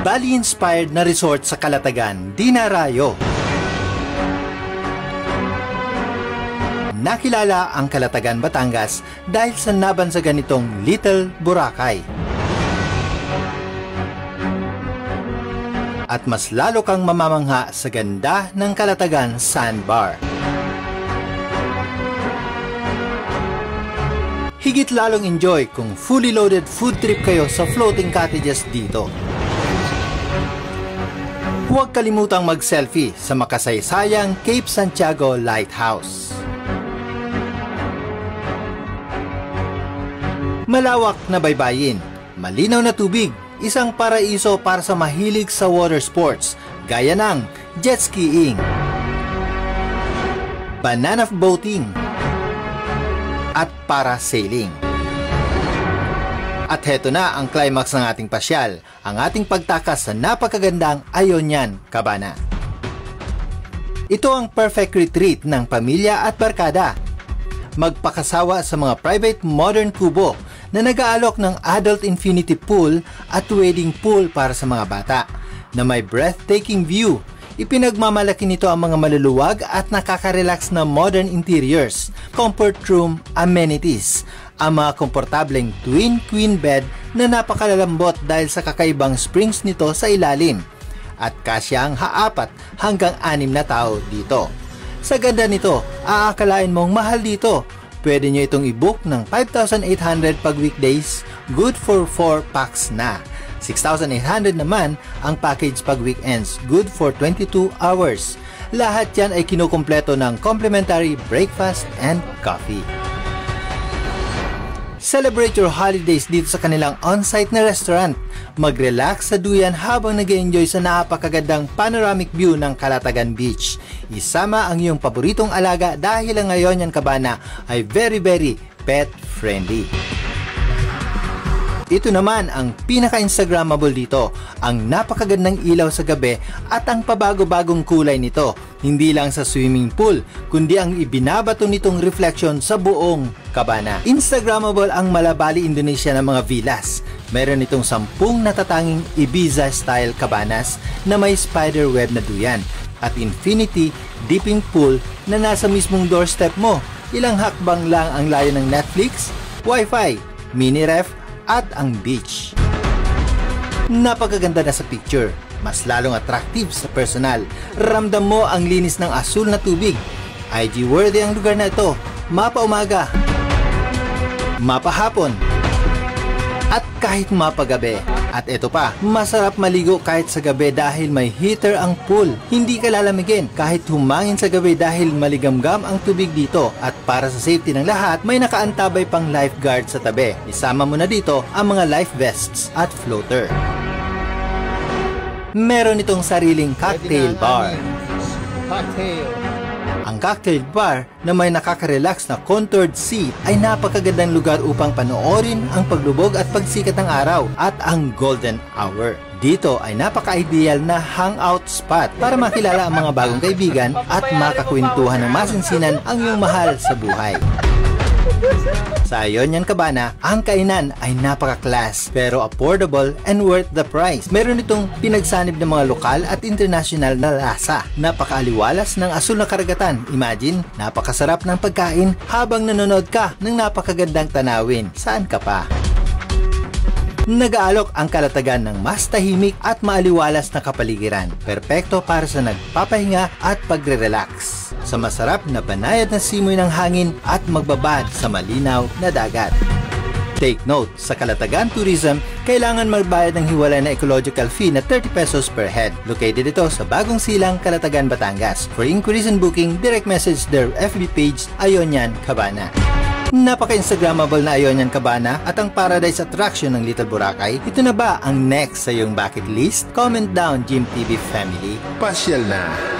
Bali-inspired na resort sa Calatagan, Dinarayo. Nakilala ang Calatagan, Batangas dahil sa nabansagan nitong Little Boracay. At mas lalo kang mamamangha sa ganda ng Calatagan Sandbar. Higit lalong enjoy kung fully loaded food trip kayo sa floating cottages dito. Huwag kalimutang mag-selfie sa makasaysayang Cape Santiago Lighthouse. Malawak na baybayin, malinaw na tubig, isang paraiso para sa mahilig sa water sports gaya ng jet skiing, banana boating, at parasailing. At heto na ang climax ng ating pasyal, ang ating pagtakas sa napakagandang Ayonian Cabana. Ito ang perfect retreat ng pamilya at barkada. Magpakasawa sa mga private modern kubo na nag-aalok ng adult infinity pool at wedding pool para sa mga bata na may breathtaking view. Ipinagmamalaki nito ang mga maluluwag at nakaka-relax na modern interiors, comfort room amenities, ang mga komportableng twin queen bed na napakalalambot dahil sa kakaibang springs nito sa ilalim, at kasya ang 4 hanggang 6 na tao dito. Sa ganda nito, aakalain mong mahal dito. Pwede nyo itong i-book ng 5,800 pag weekdays, good for 4 packs na. 6,800 naman ang package pag weekends, good for 22 hours. Lahat yan ay kinukumpleto ng complimentary breakfast and coffee. Celebrate your holidays dito sa kanilang on-site na restaurant. Mag-relax sa duyan habang nag-enjoy sa napakagandang panoramic view ng Calatagan Beach. Isama ang iyong paboritong alaga dahil ang Ayonian Cabana ay very pet-friendly. Ito naman ang pinaka-instagrammable dito, ang napakagandang ilaw sa gabi at ang pabago-bagong kulay nito. Hindi lang sa swimming pool, kundi ang ibinabato nitong reflection sa buong kabana. Instagrammable ang Malabali, Indonesia ng mga villas. Meron itong 10 natatanging Ibiza-style cabanas na may spider web na duyan at infinity dipping pool na nasa mismong doorstep mo. Ilang hakbang lang ang layo ng Netflix, Wi-Fi, mini ref, at ang beach. Napakaganda na sa picture, mas lalong attractive sa personal. Ramdam mo ang linis ng asul na tubig. IG worthy ang lugar na ito. Mapa umaga, mapa hapon, at kahit mapa gabi. At ito pa, masarap maligo kahit sa gabi dahil may heater ang pool. Hindi ka lalamigin kahit humangin sa gabi dahil maligamgam ang tubig dito. At para sa safety ng lahat, may nakaantabay pang lifeguard sa tabi. Isama mo na dito ang mga life vests at floater. Meron itong sariling cocktail bar. Ang cocktail bar na may nakaka-relax na contoured seat ay napakagandang lugar upang panoorin ang paglubog at pagsikat ng araw at ang golden hour. Dito ay napaka-ideal na hangout spot para makilala ang mga bagong kaibigan at makakwentuhan ng masinsinan ang iyong mahal sa buhay. Sa Ayonian Cabana, ang kainan ay napaka-class pero affordable and worth the price. Meron itong pinagsanib ng mga lokal at international na lasa. Napakaaliwalas ng asul na karagatan. Imagine, napakasarap ng pagkain habang nanonood ka ng napakagandang tanawin. Saan ka pa? Nag-aalok ang Calatagan ng mas tahimik at maaliwalas na kapaligiran. Perpekto para sa nagpapahinga at pagre-relax. Sa masarap na banayad na simoy ng hangin at magbabad sa malinaw na dagat. Take note, sa Calatagan Tourism, kailangan magbayad ng hiwalay na ecological fee na 30 pesos per head. Located ito sa Bagong Silang, Calatagan, Batangas. For inquiries and booking, direct message their FB page, Ayonian Cabana. Napaka-instagrammable na Ayonian Cabana at ang paradise attraction ng Little Boracay. Ito na ba ang next sa iyong bucket list? Comment down, Jim TV family. Pasyal na!